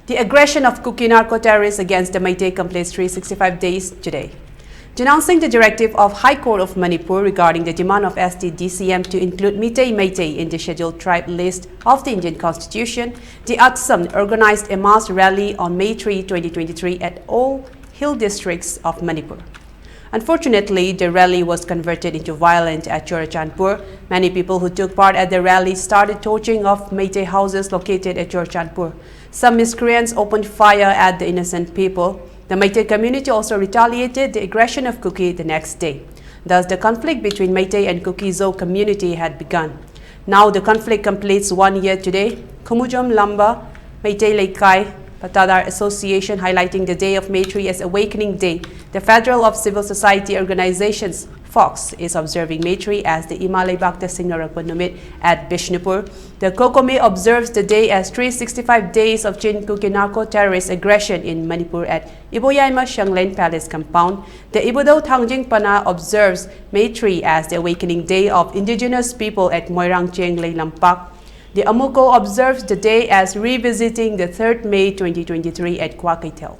The aggression of Kuki narco-terrorists against the Meitei completes 365 days today. Denouncing the directive of High Court of Manipur regarding the demand of ST-DCM to include Meitei in the scheduled tribe list of the Indian Constitution, the ATSAM organized a mass rally on May 3, 2023 at all hill districts of Manipur. Unfortunately, the rally was converted into violence at Chorachandpur. Many people who took part at the rally started torching of Meitei houses located at Chorachandpur. Some miscreants opened fire at the innocent people. The Meitei community also retaliated the aggression of Kuki the next day. Thus, the conflict between Meitei and Kuki-Zo community had begun. Now, the conflict completes 1 year today. Khumujom Lamba Meitei Laikai Patadar Association highlighting the day of May 3 as Awakening Day. The Federal of Civil Society Organizations, FOX, is observing May 3 as the Imalay Bhakta Singh Narakpanumit at Bishnupur. The Kokome observes the day as 365 days of Chin Kuki narco-terrorist aggression in Manipur at Iboyaima Shanglen Palace compound. The Ibudao Tangjing Pana observes May 3 as the Awakening Day of indigenous people at Moirang Chenglei Lampak. The Amuko observes the day as revisiting the 3rd May 2023 at Kwakaitel.